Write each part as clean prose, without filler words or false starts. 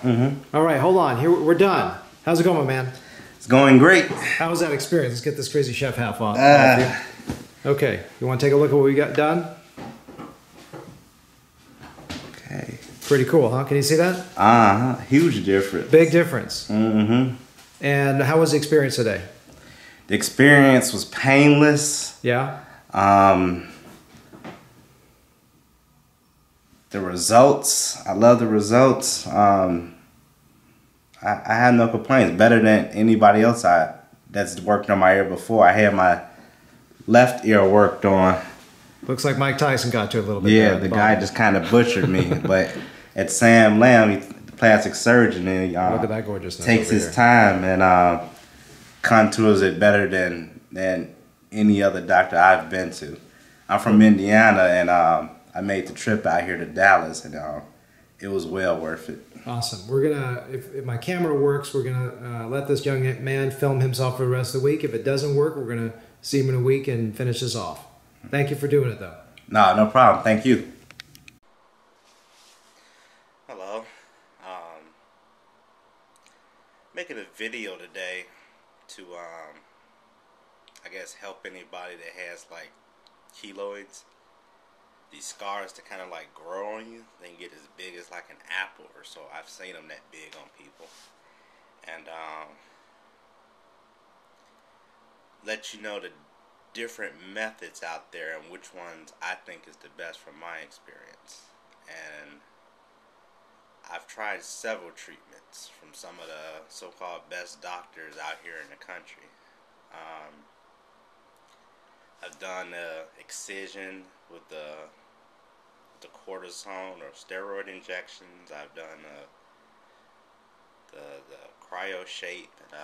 All right, hold on. Here, we're done. How's it going, my man? It's going great. How was that experience? Let's get this crazy chef half on. Okay, you want to take a look at what we got done? Okay. Pretty cool, huh? Can you see that? Huge difference. Big difference. Mm-hmm. And how was the experience today? The experience was painless. Yeah? The results, I love the results. I had no complaints. Better than anybody else that's worked on my ear before. I had my left ear worked on. Looks like Mike Tyson got to it a little bit. Yeah, the guy just kind of butchered me. But at Sam Lamb, the plastic surgeon, and look at that gorgeousness takes his time and contours it better than any other doctor I've been to. I'm from Indiana, and I made the trip out here to Dallas, and it was well worth it. Awesome. We're gonna, if my camera works, we're gonna let this young man film himself for the rest of the week. If it doesn't work, we're gonna see him in a week and finish this off. Thank you for doing it, though. No problem. Thank you. Hello. Making a video today to, I guess, help anybody that has like keloids. These scars that kind of like grow on you, they can get as big as like an apple or so. I've seen them that big on people. And let you know the different methods out there and which ones I think is the best from my experience. And I've tried several treatments from some of the so-called best doctors out here in the country. I've done Excision with the cortisone or steroid injections. I've done the cryo shape, and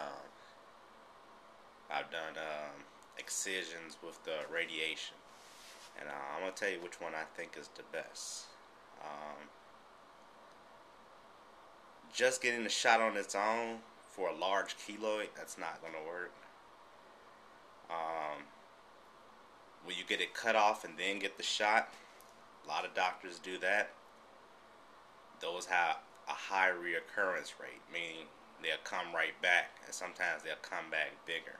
I've done Excisions with the radiation. And I'm gonna tell you which one I think is the best. Just getting the shot on its own for a large keloid, that's not gonna work. When you get it cut off and then get the shot, a lot of doctors do that. Those have a high reoccurrence rate, meaning they'll come right back, and sometimes they'll come back bigger.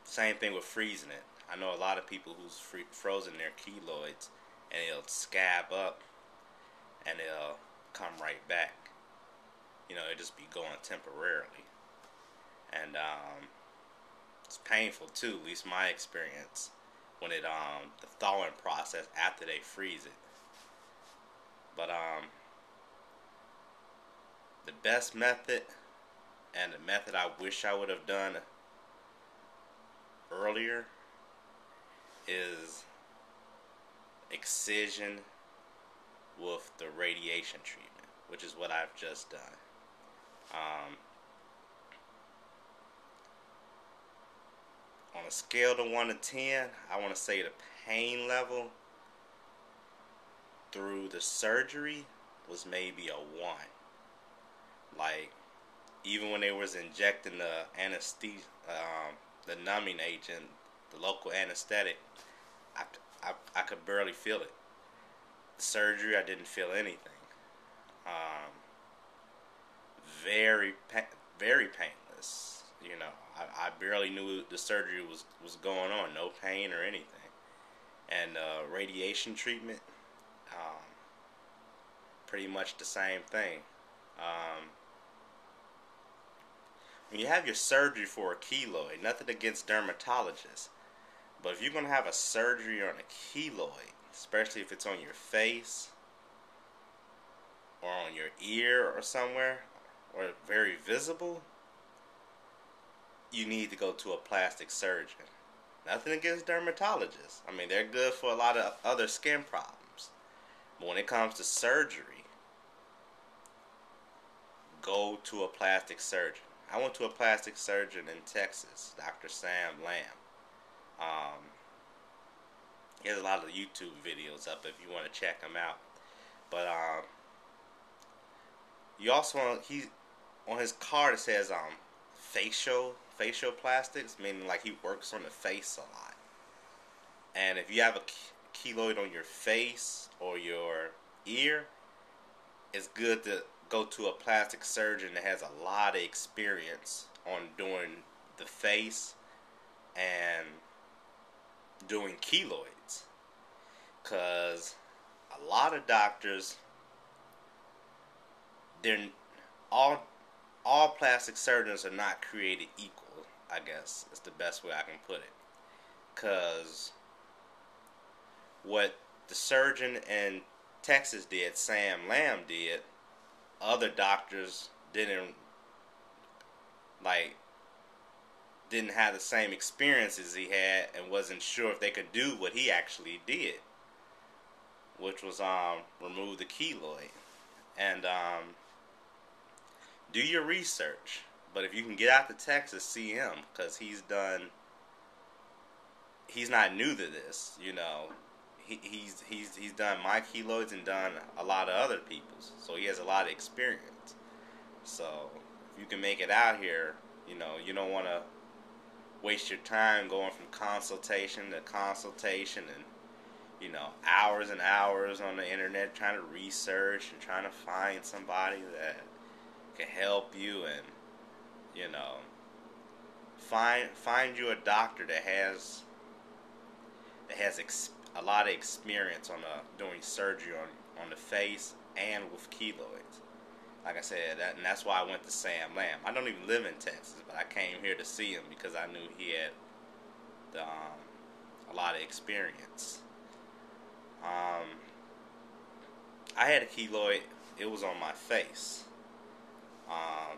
Same thing with freezing it. I know a lot of people who's frozen their keloids, and it'll scab up, and it'll come right back. You know, it'll just be going temporarily. And it's painful too, at least my experience, when it the thawing process after they freeze it. But the best method, and the method I wish I would have done earlier, is Excision with the radiation treatment, which is what I've just done. On a scale to 1 to 10, I want to say the pain level through the surgery was maybe a 1. Like, even when they was injecting the anesthesia, the numbing agent, the local anesthetic, I could barely feel it. The surgery, I didn't feel anything. Very painless. You know, I barely knew the surgery was going on. No pain or anything. And radiation treatment, pretty much the same thing. When you have your surgery for a keloid, nothing against dermatologists, but if you're going to have a surgery on a keloid, especially if it's on your face or on your ear or somewhere, or very visible, you need to go to a plastic surgeon. Nothing against dermatologists. I mean, they're good for a lot of other skin problems. But when it comes to surgery, go to a plastic surgeon. I went to a plastic surgeon in Texas, Dr. Sam Lamb. He has a lot of YouTube videos up if you want to check them out. But you also on his card it says facial plastics, meaning like he works on the face a lot. And if you have a keloid on your face or your ear, it's good to go to a plastic surgeon that has a lot of experience on doing the face and doing keloids, because a lot of doctors, they're all plastic surgeons are not created equal, I guess is the best way I can put it. Because what the surgeon in Texas did, Sam Lamb did, other doctors didn't have the same experiences he had, and wasn't sure if they could do what he actually did, which was remove the keloid. And do your research. But if you can get out to Texas, see him, because he's not new to this, you know. He's done my keloids and done a lot of other people's, so he has a lot of experience. So if you can make it out here, you know, you don't want to waste your time going from consultation to consultation, and you know, hours and hours on the internet trying to research and trying to find somebody that can help you, and you know, find you a doctor that has a lot of experience on doing surgery on the face and with keloids. Like I said, and that's why I went to Sam Lamb. I don't even live in Texas, but I came here to see him because I knew he had a lot of experience. I had a keloid. It was on my face. I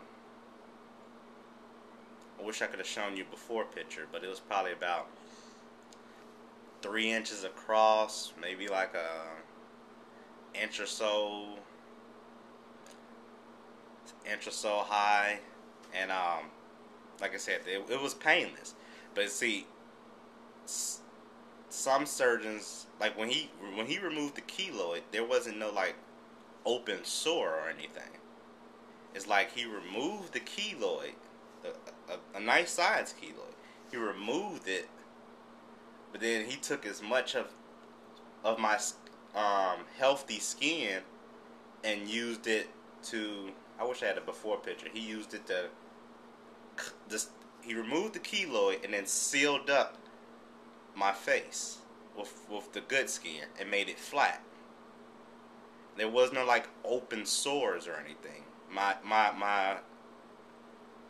wish I could have shown you before picture, but it was probably about 3 inches across, maybe like a inch or so high, and like I said, it was painless. But see, some surgeons, like when he removed the keloid, there wasn't no like open sore or anything. It's like he removed the keloid, a nice size keloid. He removed it, but then he took as much of my healthy skin and used it to. I wish I had a before picture. He used it to. He removed the keloid and then sealed up my face with the good skin and made it flat. There was no like open sores or anything.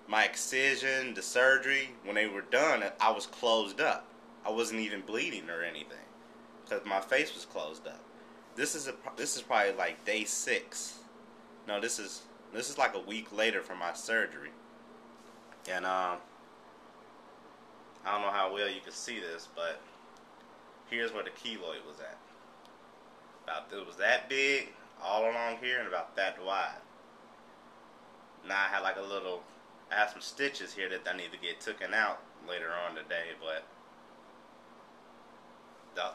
My excision, the surgery, when they were done, I was closed up. I wasn't even bleeding or anything because my face was closed up. This is probably like day 6. No, this is like a week later from my surgery, and I don't know how well you can see this, but here's where the keloid was at. It was that big all along here and about that wide. Now I had some stitches here that I need to get taken out later on today, but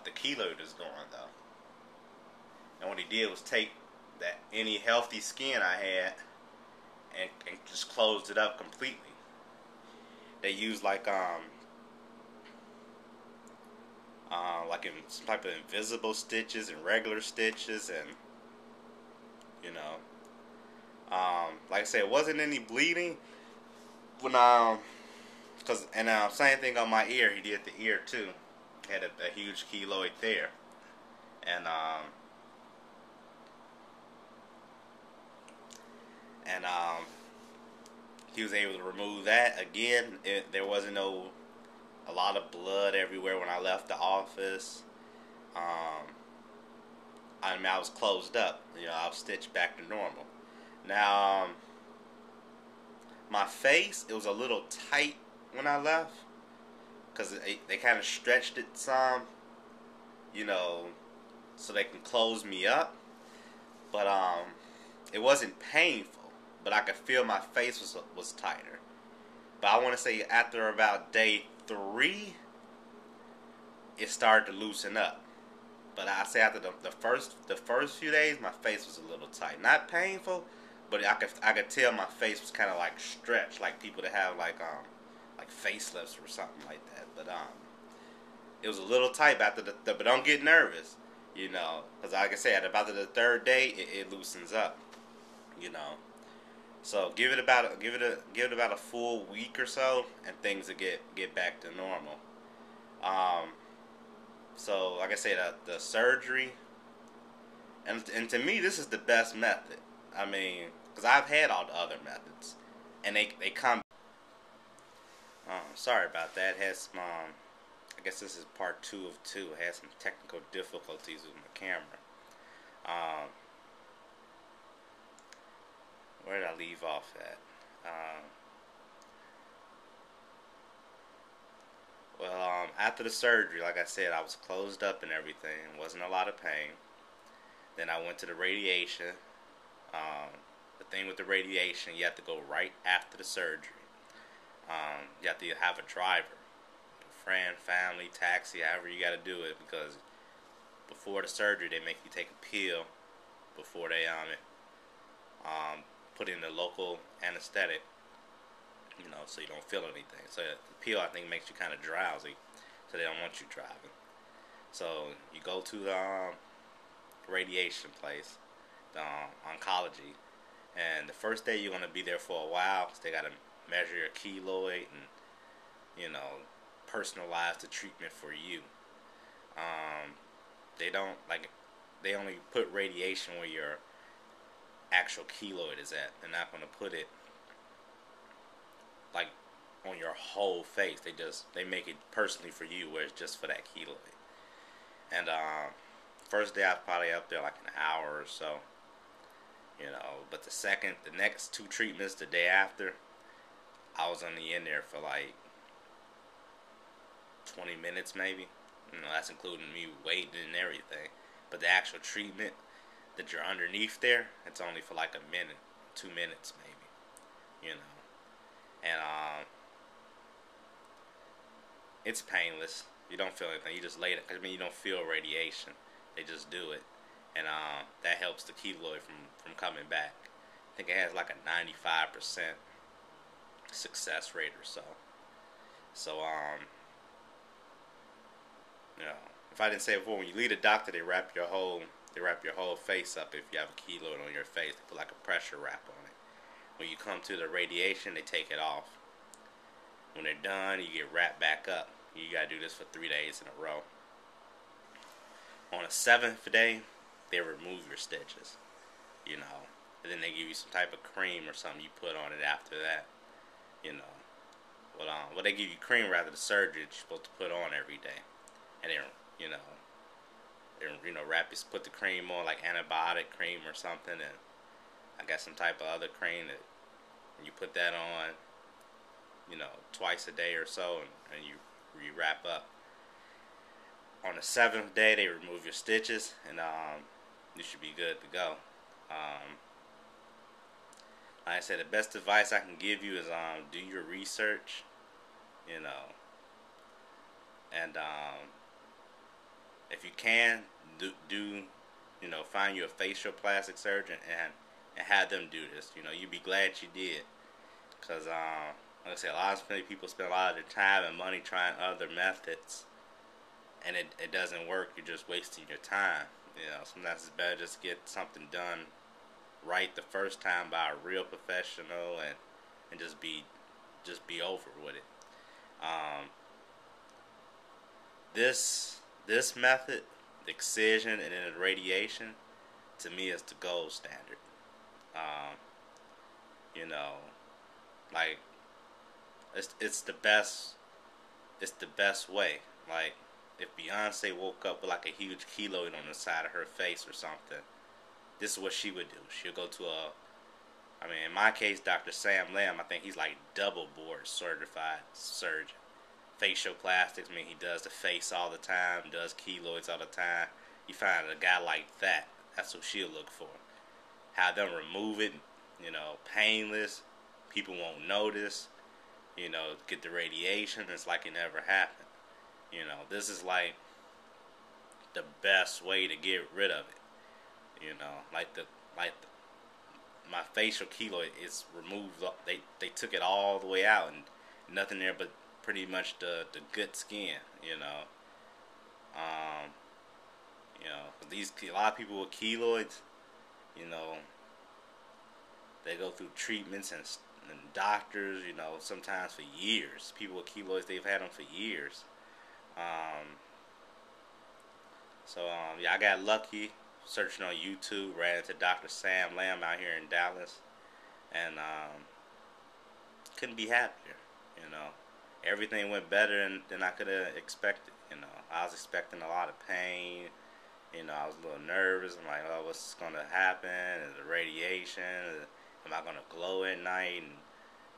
the keloid is gone though. And what he did was take that any healthy skin I had and just closed it up completely. They used like in some type of invisible stitches and regular stitches, and you know, like I said, it wasn't any bleeding when same thing on my ear. He did the ear too. Had a huge keloid there, and he was able to remove that again. There wasn't a lot of blood everywhere when I left the office. I was closed up. You know, I was stitched back to normal. Now, my face, it was a little tight when I left because they kind of stretched it some, you know, so they can close me up. But it wasn't painful, but I could feel my face was tighter. But I want to say after about day 3, it started to loosen up. But I say after the first few days, my face was a little tight. Not painful, but I could tell my face was kind of like stretched, like people that have like facelifts or something like that. But it was a little tight after but don't get nervous, you know, because like I said, about the 3rd day, it loosens up. You know, so give it about a full week or so, and things will get back to normal. Um, so like I said, the surgery, and to me this is the best method. I mean, because I've had all the other methods, and they come. Sorry about that. Had some. I guess this is part 2 of 2. I had some technical difficulties with my camera. Um, where did I leave off at? After the surgery, like I said, I was closed up and everything. Wasn't a lot of pain. Then I went to the radiation. The thing with the radiation, you have to go right after the surgery. You have to have a driver, friend, family, taxi, however you got to do it, because before the surgery they make you take a pill before they put in the local anesthetic, so you don't feel anything. So the pill, I think, makes you kind of drowsy, so they don't want you driving. So you go to the radiation place, the oncology, and the first day you're gonna be there for a while, because they gotta measure your keloid and personalize the treatment for you. They don't they only put radiation where your actual keloid is at. They're not gonna put it like on your whole face. They make it personally for you, where it's just for that keloid. And first day I was probably up there like an hour or so, but the next 2 treatments, the day after, I was only in there for like 20 minutes maybe. That's including me waiting and everything. But the actual treatment that you're underneath there, it's only for like a minute, 2 minutes maybe, And it's painless. You don't feel anything. You just lay it. I mean, you don't feel radiation. They just do it, and that helps the keloid from coming back. I think it has like a 95% success rate or so. So if I didn't say it before, when you leave the doctor, they wrap your whole face up. If you have a keloid on your face, they put like a pressure wrap on it. When you come to the radiation, they take it off. When they're done, you get wrapped back up. You gotta do this for 3 days in a row. On the 7th day, they remove your stitches, and then they give you some type of cream or something you put on it after that, Well, they give you cream rather the surgery that you're supposed to put on every day, and then put the cream on like antibiotic cream or something, and I got some type of other cream that you put that on, twice a day or so, and you wrap up. On the 7th day, they remove your stitches, and you should be good to go. Like I said, the best advice I can give you is do your research, and if you can, find you a facial plastic surgeon and have them do this. You'd be glad you did, because like I said, a lot of people spend a lot of their time and money trying other methods, and it doesn't work. You're just wasting your time. Sometimes it's better just get something done right the first time by a real professional, and just be over with it. This method, the excision and then the radiation, to me is the gold standard. Like it's the best. It's the best way. Like, if Beyonce woke up with like a huge keloid on the side of her face or something, this is what she would do. She'll go to in my case, Dr. Sam Lamb, I think he's like double board certified surgeon. Facial plastics, he does the face all the time, does keloids all the time. You find a guy like that, that's what she'll look for. Have them remove it, painless. People won't notice. Get the radiation. It's like it never happened. This is like the best way to get rid of it. My facial keloid is removed. They took it all the way out and nothing there but pretty much the good skin. A lot of people with keloids, They go through treatments and doctors, you know, sometimes for years. People with keloids, they've had them for years. Yeah, I got lucky searching on YouTube, ran into Dr. Sam Lamb out here in Dallas, and couldn't be happier, you know. Everything went better than I could have expected, you know. I was expecting a lot of pain, you know, I was a little nervous. I'm like, oh, what's going to happen? Is it radiation? Am I going to glow at night? And,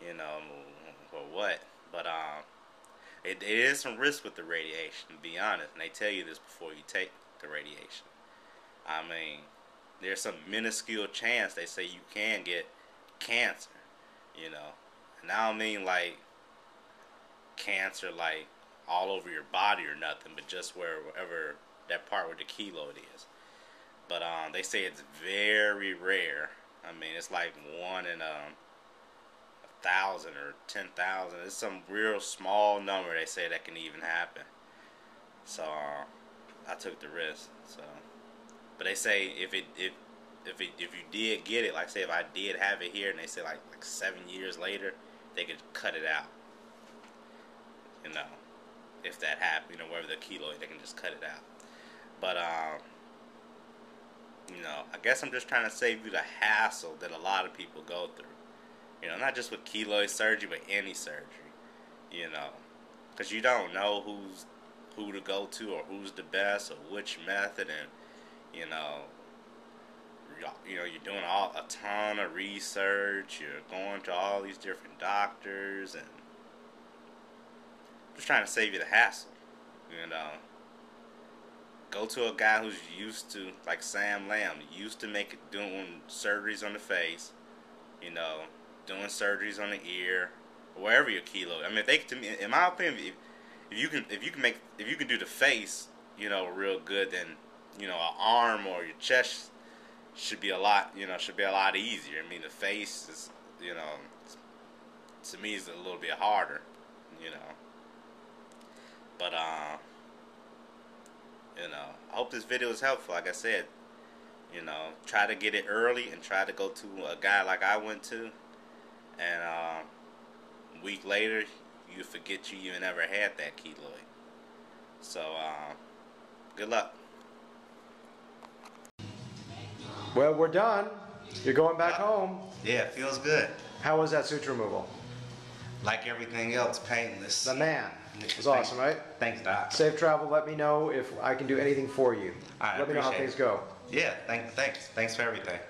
you know, or what? But it is some risk with the radiation, to be honest. And they tell you this before you take the radiation. I mean, there's some minuscule chance they say you can get cancer, you know. And I don't mean like cancer like all over your body or nothing, but just wherever that part where the keloid is. But they say it's very rare. I mean, it's like 1 in 1,000 or 10,000. It's some real small number they say that can even happen. So I took the risk. So, but they say if you did get it, like say if I did have it here, and they say like 7 years later, they could cut it out. You know, if that happened, you know, wherever the keloid, they can just cut it out. But you know, I guess I'm just trying to save you the hassle that a lot of people go through. You know, not just with keloid surgery, but any surgery. You know, because you don't know who to go to or who's the best or which method, and you know, you're doing a ton of research. You're going to all these different doctors, and just trying to save you the hassle. You know, go to a guy who's used to, like Sam Lamb, used to doing surgeries on the face. You know, doing surgeries on the ear, or wherever your keloid. I mean, in my opinion, if you can do the face, you know, real good, then you know, an arm or your chest should be a lot easier. I mean, the face is, you know, to me is a little bit harder, you know. But you know, I hope this video is helpful. Like I said, you know, try to get it early and try to go to a guy like I went to, and a week later you forget you even ever had that keloid. So good luck. Well, we're done. You're going back home. Yeah, it feels good. How was that suture removal? Like everything else, painless. The man. It was awesome, right? Thanks, Doc. Safe travel. Let me know if I can do anything for you. All right, Let me know how things go. Yeah, thanks for everything.